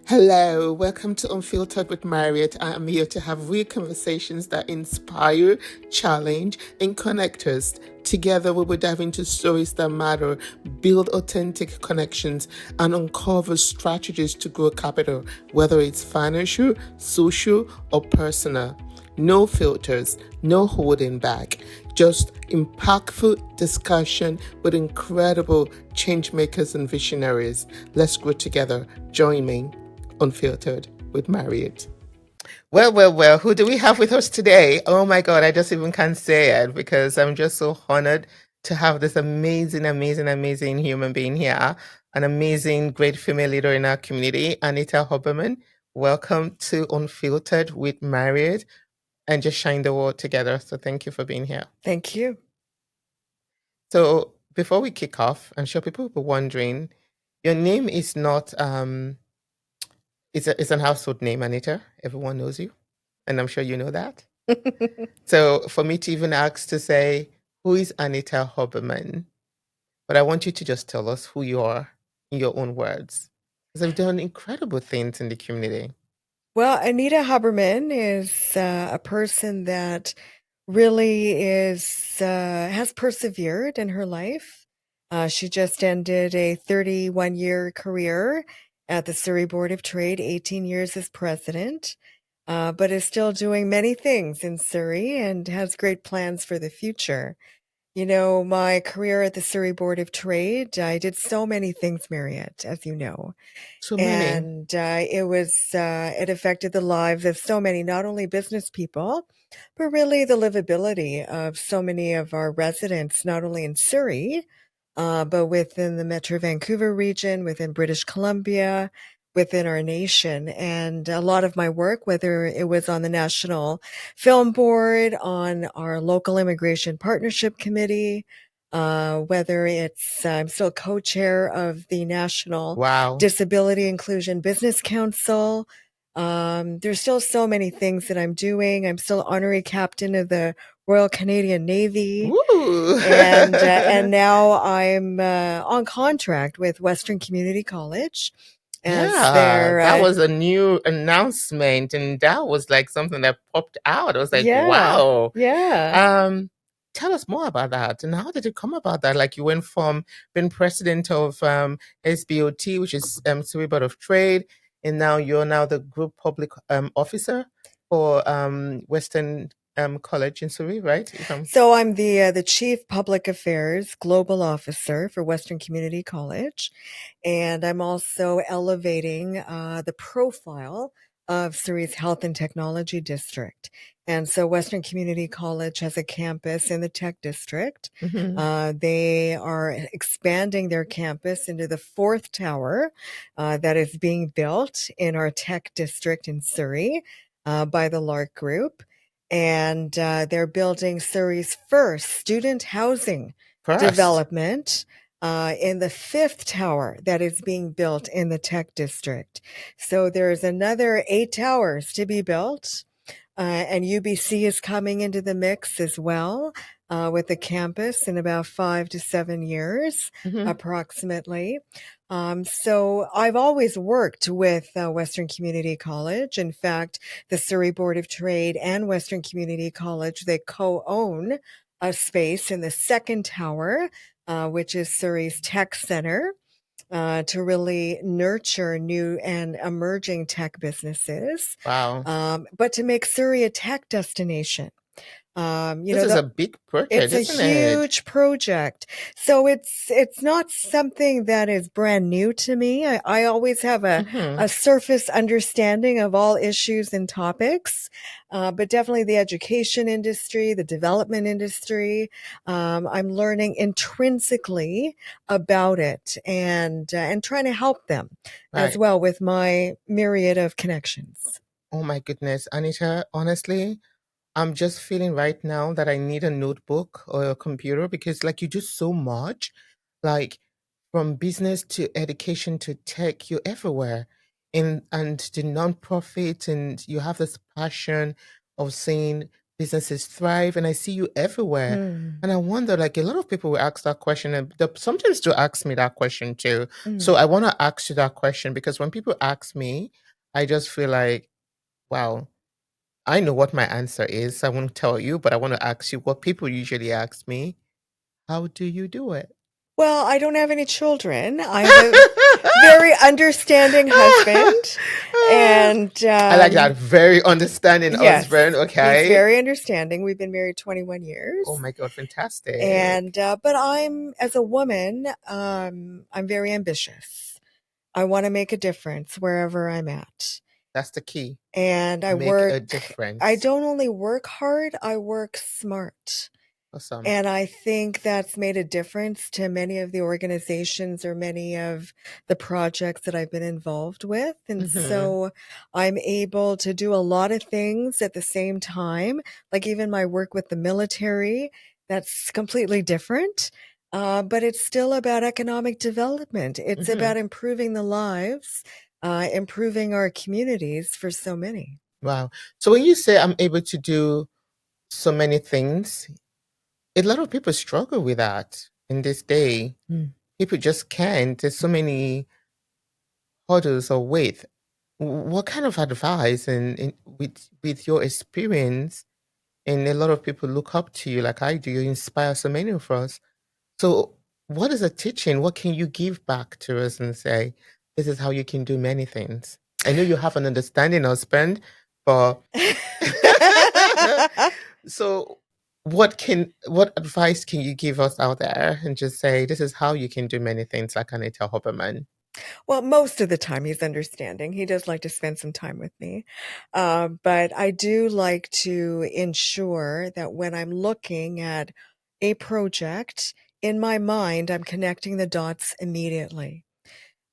Hello, welcome to Unfiltered with Mariat. I am here to have real conversations that inspire, challenge, and connect us. Together, we will dive into stories that matter, build authentic connections, and uncover strategies to grow capital, whether it's financial, social, or personal. No filters, no holding back, just impactful discussion with incredible changemakers and visionaries. Let's grow together. Join me. Unfiltered with Mariat. Well, who do we have with us today? Oh my God, I just even can't say it because I'm just so honored to have this amazing human being here, an amazing, great female leader in our community, Anita Huberman. Welcome to Unfiltered with Mariat and just shine the world together. So thank you for being here. Thank you. So before we kick off, I'm sure people will be wondering, your name is not it's an household name, Anita. Everyone knows you, and I'm sure you know that. So for me to even ask to say, who is Anita Huberman? But I want you to just tell us who you are in your own words. Because I've done incredible things in the community. Well, Anita Huberman is a person that really has persevered in her life. She just ended a 31-year career at the Surrey Board of Trade, 18 years as president, but is still doing many things in Surrey and has great plans for the future. You know, my career at the Surrey Board of Trade, I did so many things, Mariat, as you know. So many. And it affected the lives of so many, not only business people, but really the livability of so many of our residents, not only in Surrey, but within the Metro Vancouver region, within British Columbia, within our nation. And a lot of my work, whether it was on the National Film Board, on our local immigration partnership committee, whether it's, I'm still co-chair of the National Wow. Disability Inclusion Business Council. There's still so many things that I'm doing. I'm still honorary captain of the Royal Canadian Navy. Woo! And now I'm on contract with Western Community College as Yeah, their that was a new announcement, and that was like something that popped out. I was like, yeah, wow. yeah. Um, Tell us more about that. And how did it come about that? Like you went from being president of SBOT, which is Surrey Board of Trade, and now you're now the group public officer for Western College in Surrey, right? If I'm So I'm the Chief Public Affairs Global Officer for Western Community College, and I'm also elevating the profile of Surrey's Health and Technology District. And so Western Community College has a campus in the Tech District. Mhm. They are expanding their campus into the fourth tower that is being built in our Tech District in Surrey by the Lark Group. And they're building Surrey's first student housing First. development in the fifth tower that is being built in the Tech District. So there's another 8 towers to be built. And UBC is coming into the mix as well with the campus in about 5 to 7 years, Mhm. approximately. So I've always worked with Western Community College. In fact, the Surrey Board of Trade and Western Community College, they co-own a space in the second tower, which is Surrey's Tech Center. To really nurture new and emerging tech businesses, Wow. but to make Surrey a tech destination. You This know, is a the big it's project, a isn't it? huge project. So it's not something that is brand new to me. I always have Mhm. a surface understanding of all issues and topics, but definitely the education industry, the development industry. I'm learning intrinsically about it and trying to help them as Right. well with my myriad of connections. Oh my goodness, Anita, honestly, I'm just feeling right now that I need a notebook or a computer because like you do so much, like from business to education to tech, you're everywhere. And the nonprofit and you have this passion of seeing businesses thrive, and I see you everywhere. Mm. And I wonder, like, a lot of people will ask that question, and sometimes do ask me that question too. So Mm. I want to ask you that question because when people ask me, I just feel like, wow, I know what my answer is. I won't tell you, but I want to ask you what people usually ask me. How do you do it? Well, I don't have any children. I have a very understanding husband. And I like that. Very understanding yes, husband. he's Okay. very understanding. We've been married 21 years. Oh my God, fantastic. And but as a woman, I'm very ambitious. I want to make a difference wherever I'm at. That's the key. And I Make a work, difference. I don't only work hard, I work smart. Awesome. And I think that's made a difference to many of the organizations or many of the projects that I've been involved with. And so I'm able to do a lot of things at the same time, like even my work with the military, that's completely different. But it's still about economic development. It's about improving the lives, improving our communities for so many. Wow. So when you say I'm able to do so many things, a lot of people struggle with that in this day. People just can't. There's so many hurdles or weight. What kind of advice and with your experience, and a lot of people look up to you like I do, you inspire so many of us. So what is a teaching? What can you give back to us and say, this is how you can do many things? I know you have an understanding husband, but so what advice can you give us out there and just say, this is how you can do many things like Anita Huberman? Well, most of the time he's understanding. He does like to spend some time with me. But I do like to ensure that when I'm looking at a project, in my mind, I'm connecting the dots immediately.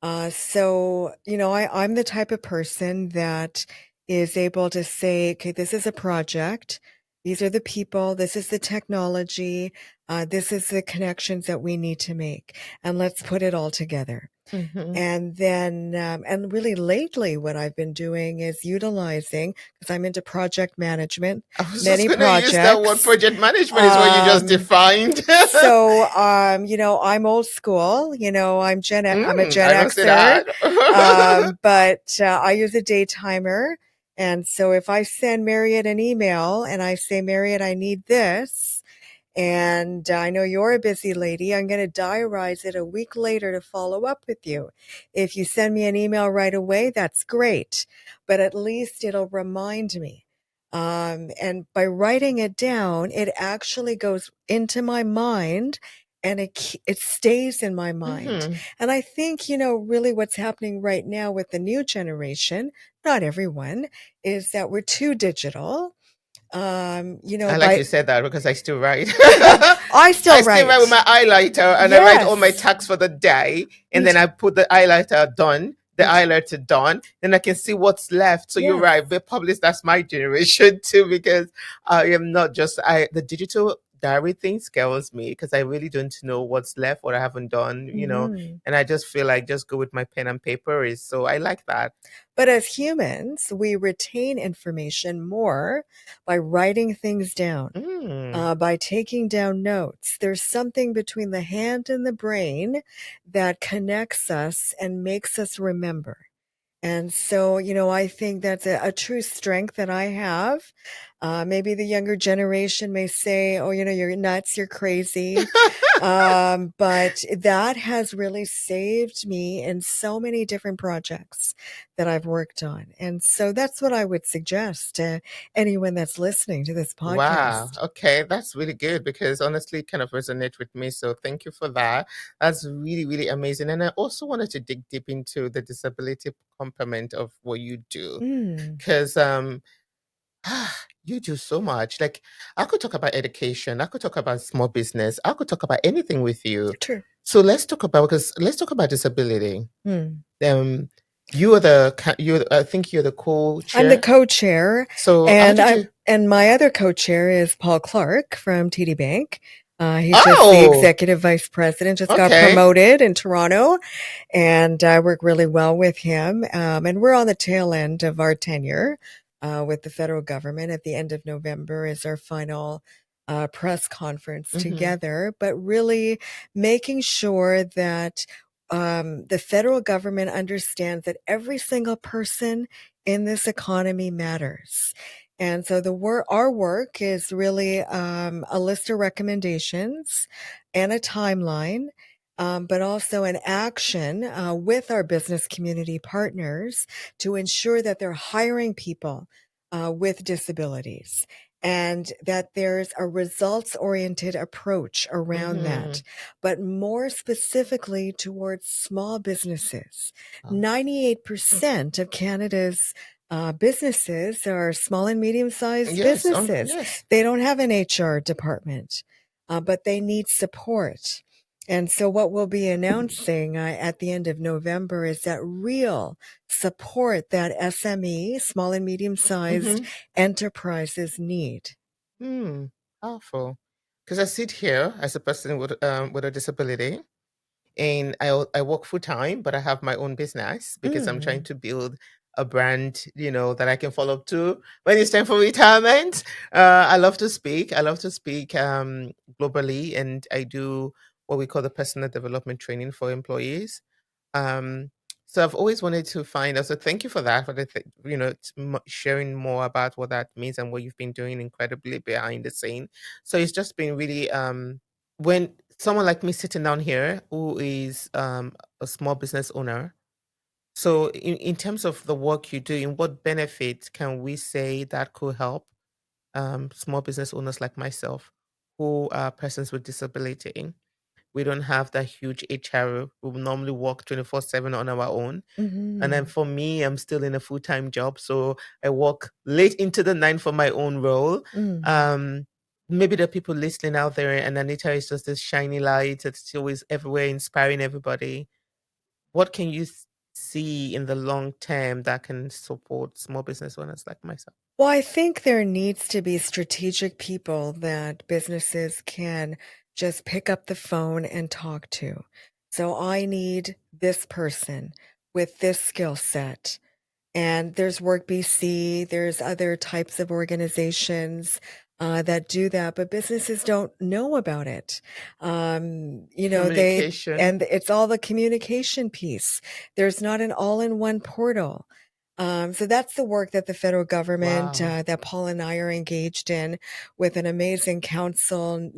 So, I'm the type of person that is able to say, okay, this is a project. These are the people. This is the technology. This is the connections that we need to make. And let's put it all together. And then, and really lately, what I've been doing is utilizing, because I'm into project management. I was many just going to use that word. projects. Project management is what you just defined. So, I'm old school. I'm a Gen I don't see Xer. that. But I use a day timer. And so if I send Mariat an email and I say, Mariat, I need this, and I know you're a busy lady, I'm going to diarize it a week later to follow up with you. If you send me an email right away, that's great, but at least it'll remind me. And by writing it down, it actually goes into my mind and it stays in my mind. And I think, really what's happening right now with the new generation, not everyone, is that we're too digital. I like you said that because I still write. I still write with my highlighter, and I write all my tasks for the day, and then I put the highlighter done, the highlighter done, then I can see what's left. So you're right, but probably that's my generation too, because I am not just the digital diary thing scares me because I really don't know what's left, what I haven't done, and I just feel like just go with my pen and paper so I like that. But as humans, we retain information more by writing things down, by taking down notes. There's something between the hand and the brain that connects us and makes us remember. And so, I think that's a true strength that I have. Maybe the younger generation may say, oh, you're nuts, you're crazy. But that has really saved me in so many different projects that I've worked on. And so that's what I would suggest to anyone that's listening to this podcast. Wow. Okay. That's really good because honestly it kind of resonates with me. So thank you for that. That's really, really amazing. And I also wanted to dig deep into the disability component of what you do. Because you do so much. Like I could talk about education, I could talk about small business, I could talk about anything with you. True. So let's talk about disability. You are I think you're the co-chair. I'm the co-chair. So and my other co-chair is Paul Clark from TD Bank. He's just the executive vice president, just got promoted in Toronto, and I work really well with him. And we're on the tail end of our tenure. with the federal government. At the end of November is our final press conference together, but really making sure that the federal government understands that every single person in this economy matters. And so our work is really a list of recommendations and a timeline, but also an action with our business community partners to ensure that they're hiring people with disabilities and that there's a results-oriented approach around that, but more specifically towards small businesses. 98% of Canada's businesses are small and medium-sized businesses. Yes. They don't have an HR department, but they need support. And so what we'll be announcing at the end of November is that real support that SME, small and medium-sized enterprises need. Powerful. Because I sit here as a person with a disability, and I work full time, but I have my own business because I'm trying to build a brand, that I can follow up to when it's time for retirement. I love to speak. I love to speak globally, and I do what we call the personal development training for employees. Um, so I've always wanted to find out. So thank you for that, for sharing more about what that means and what you've been doing incredibly behind the scene. So it's just been really when someone like me sitting down here who is a small business owner. So in terms of the work you do, in what benefit can we say that could help small business owners like myself who are persons with disability? We don't have that huge HR. We normally work 24/7 on our own. And then for me, I'm still in a full-time job. So I work late into the night for my own role. Maybe there are people listening out there, and Anita is just this shiny light that's always everywhere, inspiring everybody. What can you see in the long term that can support small business owners like myself? Well, I think there needs to be strategic people that businesses can just pick up the phone and talk to. So I need this person with this skill set. And there's Work BC, there's other types of organizations that do that, but businesses don't know about it. Communication. And it's all the communication piece. There's not an all-in-one portal. So that's the work that the federal government, Wow. that Paul and I are engaged in with an amazing council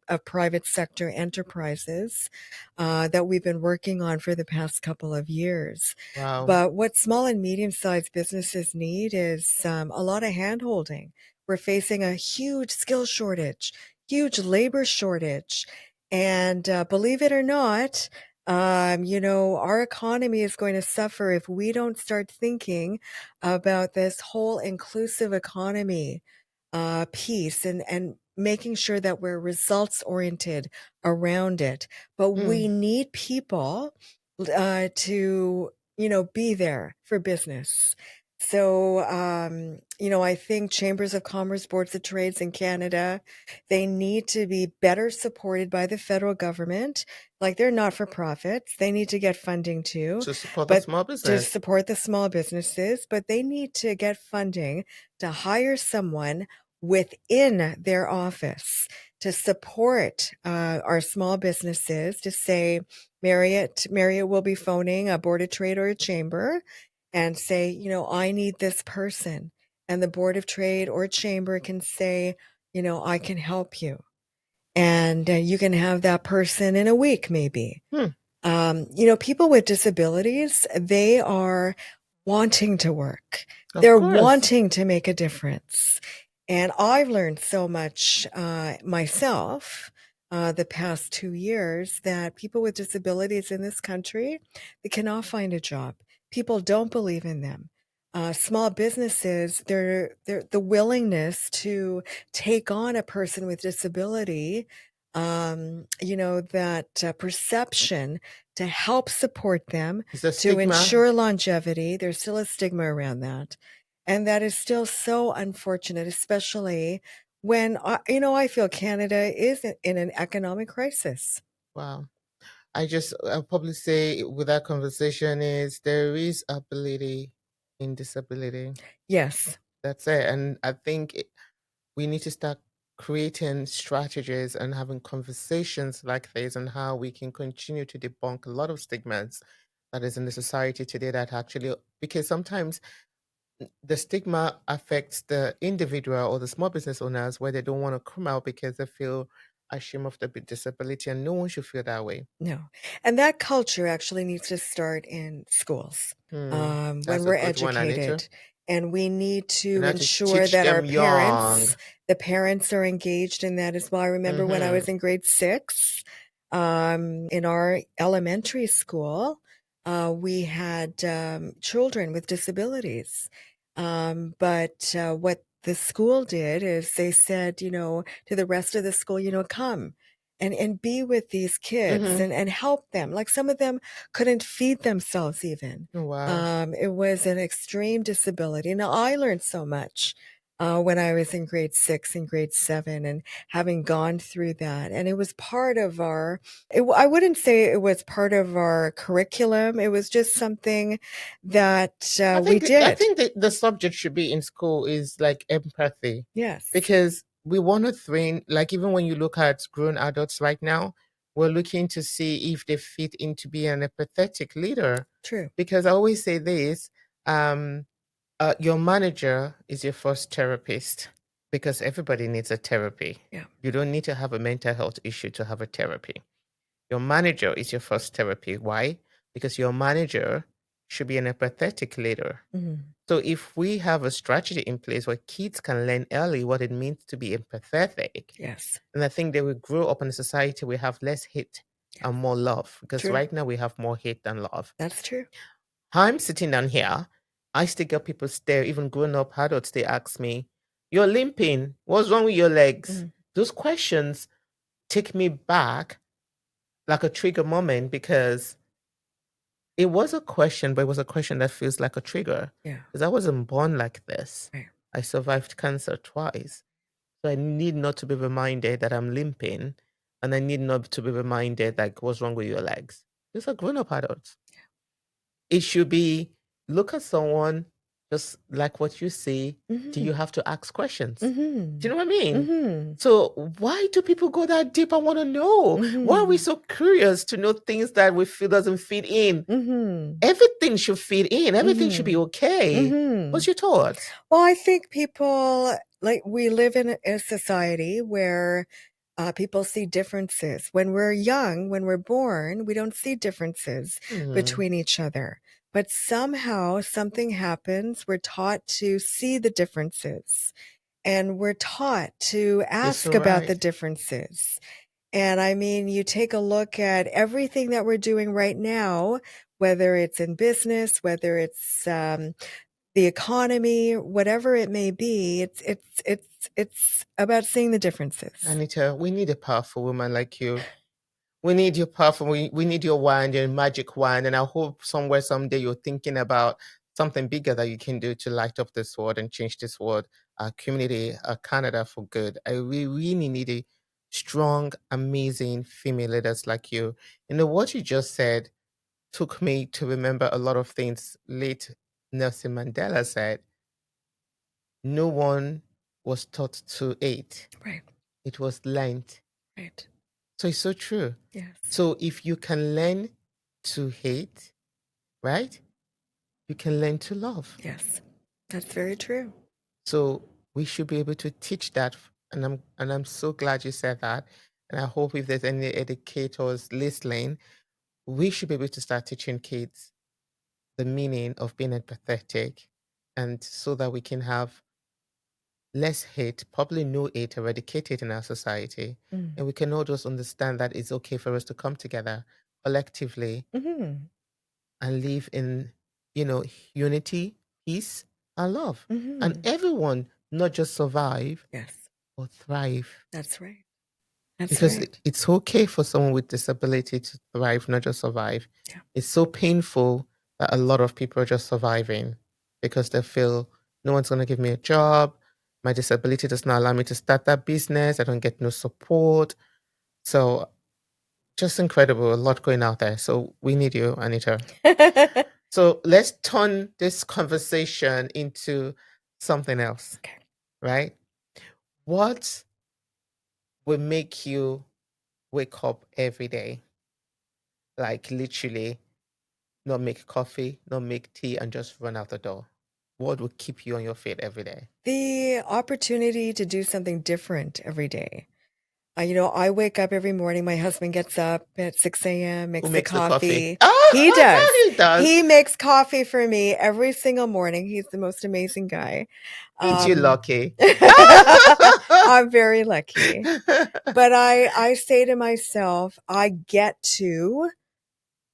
of private sector enterprises that we've been working on for the past couple of years. Wow. But what small and medium-sized businesses need is a lot of hand-holding. We're facing a huge skill shortage, huge labor shortage. And believe it or not, our economy is going to suffer if we don't start thinking about this whole inclusive economy piece and making sure that we're results oriented around it. But we need people to, be there for business. So, I think chambers of commerce, boards of trades in Canada, they need to be better supported by the federal government. Like they're not for profits. They need to get funding too, To support the but small to business. support the small businesses, but they need to get funding to hire someone within their office to support our small businesses, to say, Mariat will be phoning a board of trade or a chamber and say, I need this person. And the board of trade or chamber can say, I can help you. And you can have that person in a week, maybe. People with disabilities, they are wanting to work. Of They're course. wanting to make a difference. And I've learned so much myself the past 2 years that people with disabilities in this country, they cannot find a job. People don't believe in them. Small businesses, they're the willingness to take on a person with disability, that perception to help support them, It's a to stigma. ensure longevity. There's still a stigma around that. And that is still so unfortunate, especially when, I feel Canada is in an economic crisis. Wow. I'll probably say with that conversation is there is ability in disability. Yes. That's it. And I think we need to start creating strategies and having conversations like this on how we can continue to debunk a lot of stigmas that is in the society today that actually, because sometimes the stigma affects the individual or the small business owners where they don't want to come out because they feel ashamed of the disability, and no one should feel that way. No. And that culture actually needs to start in schools when That's a we're good one, Anita. educated. And we need We to have to ensure teach that them young. the parents are engaged in that as well. I remember when I was in grade 6, in our elementary school, we had children with disabilities. But what the school did is they said, to the rest of the school, come and be with these kids and help them. Like some of them couldn't feed themselves even. Oh, wow. It was an extreme disability. Now, I learned so much when I was in grade 6 and grade 7 and having gone through that. And it was part of I wouldn't say it was part of our curriculum. It was just something that we did. I think that the subject should be in school is like empathy. Yes. Because we want to train, like even when you look at grown adults right now, we're looking to see if they fit into being an empathetic leader. True. Because I always say this, your manager is your first therapist, because everybody needs a therapy. Yeah. You don't need to have a mental health issue to have a therapy. Your manager is your first therapy. Why? Because your manager should be an empathetic leader. So if we have a strategy in place where kids can learn early what it means to be empathetic, Yes. and I think they will grow up in a society we have less hate and more love. Because True. right now we have more hate than love. That's true. I'm sitting down here, I still get people stare, even grown up adults, they ask me, "You're limping. What's wrong with your legs?" Those questions take me back like a trigger moment, because it was a question, but it was a question that feels like a trigger. Yeah. Because I wasn't born like this. Right. I survived cancer twice. So I need not to be reminded that I'm limping. And I need not to be reminded, like, what's wrong with your legs? These are grown up adults. It should be, look at someone just like what you see. Do you have to ask questions? Do you know what I mean? So why do people go that deep? I want to know. Why are we so curious to know things that we feel doesn't fit in? Everything should fit in. Everything should be okay. What's your thoughts? Well, I think people, like, we live in a society where people see differences. When we're young, when we're born, we don't see differences between each other. But somehow something happens. We're taught to see the differences, and we're taught to ask about the differences. And I mean, you take a look at everything that we're doing right now, whether it's in business, whether it's the economy, whatever it may be, it's about seeing the differences. Anita, we need a powerful woman like you. We need your powerful, we need your wand, your magic wand. And I hope somewhere, someday you're thinking about something bigger that you can do to light up this world and change this world, our community, our Canada for good. We really need a strong, amazing female leaders like you. What you just said took me to remember a lot of things late Nelson Mandela said. No one was taught to hate. Right. It was learned. Right. So it's so true. Yes. So if you can learn to hate, right? You can learn to love. Yes. That's very true. So we should be able to teach that. And I'm so glad you said that. And I hope if there's any educators listening, we should be able to start teaching kids the meaning of being empathetic, and so that we can have less hate, probably no hate eradicated in our society. And we can all just understand that it's okay for us to come together collectively and live in, unity, peace, and love. And everyone not just survive, Yes. but thrive. That's right. That's Because right. it's okay for someone with disability to thrive, not just survive. Yeah. It's so painful that a lot of people are just surviving because they feel no one's going to give me a job. My disability does not allow me to start that business. I don't get no support. So just incredible. A lot going out there. So we need you, Anita. So let's turn this conversation into something else, Okay. right? What will make you wake up every day, like literally not make coffee, not make tea, and just run out the door? What will keep you on your feet every day? The opportunity to do something different every day. I wake up every morning. My husband gets up at 6 a.m., Who makes the makes the coffee? coffee. He does. Oh, he does. He makes coffee for me every single morning. He's the most amazing guy. Ain't you lucky? I'm very lucky. But I say to myself, I get to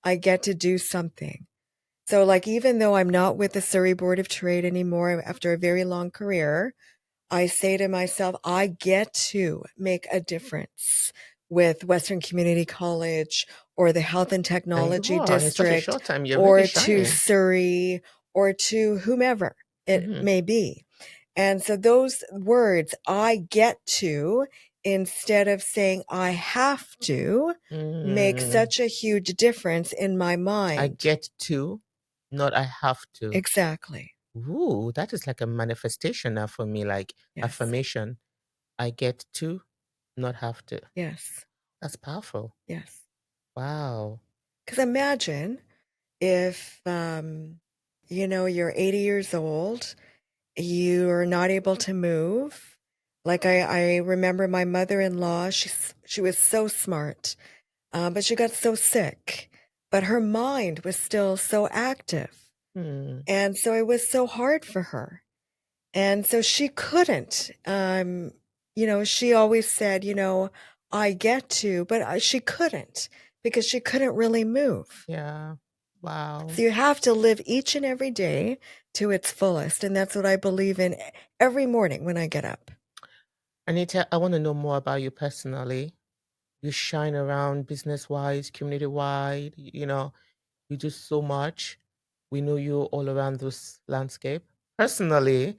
do something. So like, even though I'm not with the Surrey Board of Trade anymore after a very long career, I say to myself, I get to make a difference with Western Community College or the Health and And you Technology are. In such a District short time, you're really or to shining. Surrey or to whomever it Mm-hmm. may be. And so those words, I get to, instead of saying I have to, make such a huge difference in my mind. I get to, not I have to. Exactly. Ooh, that is like a manifestation now for me, like Yes. affirmation. I get to, not have to. Yes. That's powerful. Yes. Wow. Because imagine if, you're 80 years old, you're not able to move. Like I remember my mother-in-law, she was so smart, but she got so sick, but her mind was still so active. And so it was so hard for her. And so she couldn't, she always said, I get to, but she couldn't because she couldn't really move. Yeah. Wow. So you have to live each and every day to its fullest. And that's what I believe in every morning when I get up. Anita, I want to know more about you personally. You shine around business wise, community wide, you do so much. We know you all around this landscape. Personally,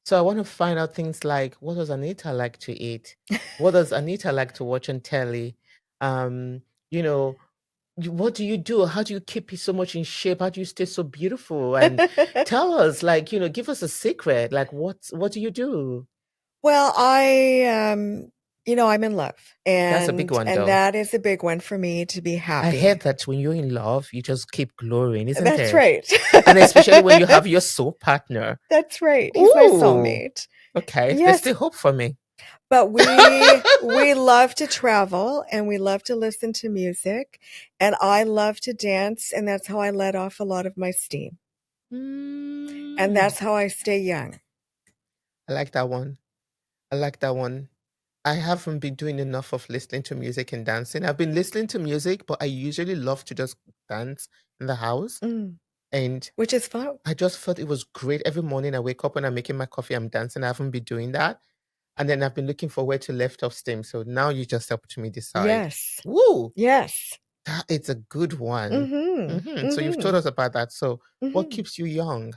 so I want to find out things like, what does Anita like to eat? What does Anita like to watch on telly? Um, you know, what do you do? How do you keep it so much in shape? How do you stay so beautiful? And tell us, like, give us a secret. Like, what do you do? Well, I'm in love, That's a big one, and though. that is a big one for me to be I happy. heard that when you're in love, you just keep glowing, isn't That's it? right. And especially when you have your soul partner. That's right. He's my Ooh, soulmate. okay. There's Yes, still hope for me. but we love to travel and we love to listen to music, and I love to dance, and that's how I let off a lot of my steam. And that's how I stay young. I like that one. I like that one. I haven't been doing enough of listening to music and dancing. I've been listening to music, but I usually love to just dance in the house. And Which is fun. I just felt it was great. Every morning I wake up when I'm making my coffee, I'm dancing. I haven't been doing that. And then I've been looking for where to lift off steam. So now you just helped me decide. Yes. Woo! Yes. That is a good one. So you've told us about that. So what keeps you young?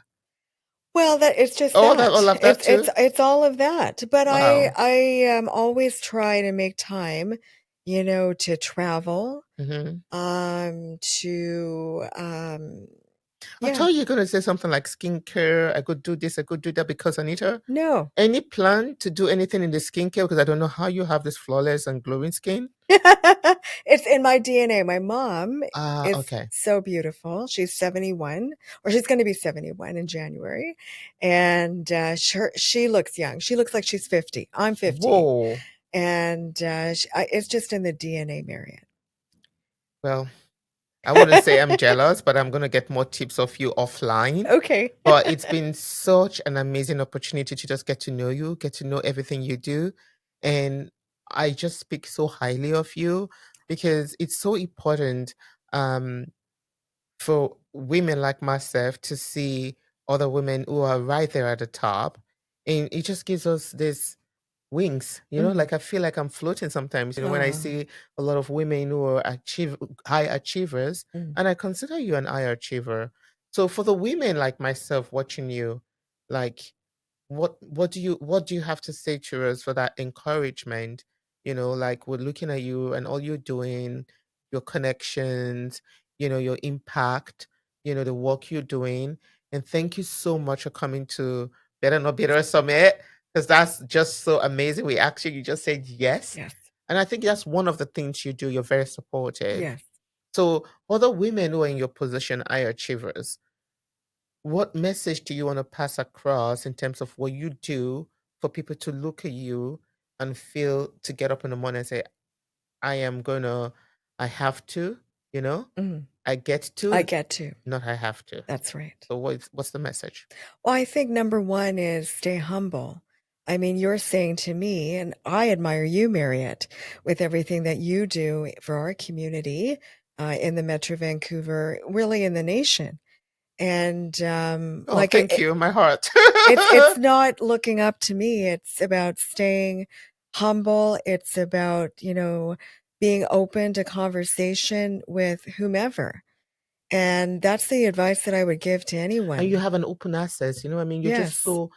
Well, it's just Oh, that. all of that too? It's all of that. But Wow. I always try to make time, to travel, to I yeah. thought you were going to say something like skincare. I could do this, I could do that, because Anita, No. any plan to do anything in the skincare? Because I don't know how you have this flawless and glowing skin. It's in my DNA. My mom is Okay. so beautiful. She's 71, or she's going to be 71 in January. And she looks young. She looks like she's 50. I'm 50. Whoa. And it's just in the DNA, Mariat. Well, I wouldn't say I'm jealous, but I'm going to get more tips of you offline. Okay. But it's been such an amazing opportunity to just get to know you, get to know everything you do. And I just speak so highly of you, because it's so important for women like myself to see other women who are right there at the top. And it just gives us this wings, like I feel like I'm floating sometimes, when I see a lot of women who are high achievers, and I consider you an high achiever. So for the women like myself watching you, like what do you have to say to us for that encouragement? Like, we're looking at you and all you're doing, your connections, your impact, the work you're doing. And thank you so much for coming to Better Not Bitter Summit, because that's just so amazing. You just said yes. Yes. And I think that's one of the things you do. You're very supportive. Yes. So other women who are in your position are achievers. What message do you want to pass across in terms of what you do for people to look at you and feel to get up in the morning and say, I have to, you know, Mhm. I get I to, get to. not I have to. That's right. So what's the message? Well, I think number one is stay humble. I mean, you're saying to me, and I admire you, Mariat, with everything that you do for our community in the Metro Vancouver, really in the nation. And Oh, thank you, my heart. it's not looking up to me. It's about staying humble. It's about, being open to conversation with whomever. And that's the advice that I would give to And you anyone. have an open access, I mean, you're just Yes. so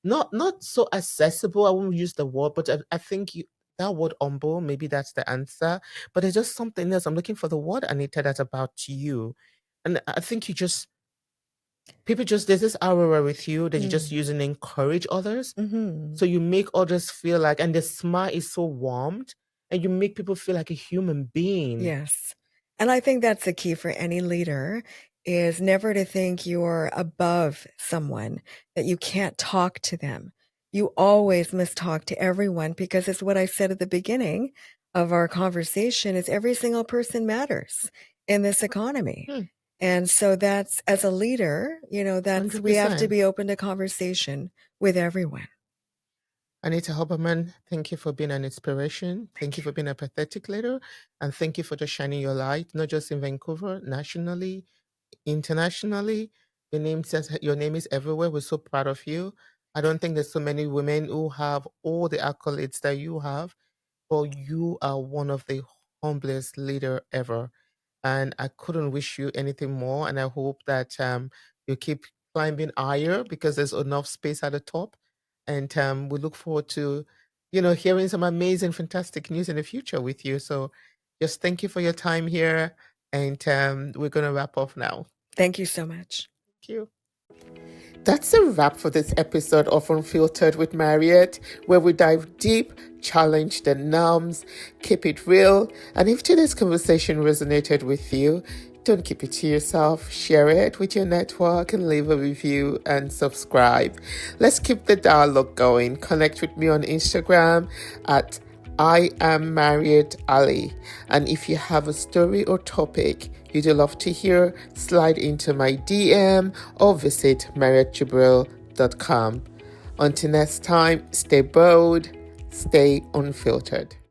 not so accessible. I won't use the word, but I think that word humble, maybe that's the answer. But there's just something else. I'm looking for the word, Anita, that's about you. And I think there's this aura with you that you just use and encourage others. Mm-hmm. So you make others feel like, and the smile is so warmed, and you make people feel like a human being. Yes. And I think that's the key for any leader is never to think you're above someone, that you can't talk to them. You always must talk to everyone because it's what I said at the beginning of our conversation is every single person matters in this economy. And so that's as a leader, we have to 100%. be open to conversation with everyone. Anita Huberman, thank you for being an inspiration. Thank you for being a pathetic leader. And thank you for just shining your light, not just in Vancouver, nationally, internationally. Your name is everywhere. We're so proud of you. I don't think there's so many women who have all the accolades that you have, but you are one of the humblest leader ever. And I couldn't wish you anything more. And I hope that you keep climbing higher because there's enough space at the top. And we look forward to, hearing some amazing, fantastic news in the future with you. So just thank you for your time here. And we're going to wrap up now. Thank you so much. Thank you. That's a wrap for this episode of Unfiltered with Mariat, where we dive deep, challenge the norms, keep it real. And if today's conversation resonated with you, don't keep it to yourself. Share it with your network and leave a review and subscribe. Let's keep the dialogue going. Connect with me on Instagram at I am Mariat Ali. And if you have a story or topic you'd love to hear, slide into my DM or visit mariatjibril.com. Until next time, stay bold, stay unfiltered.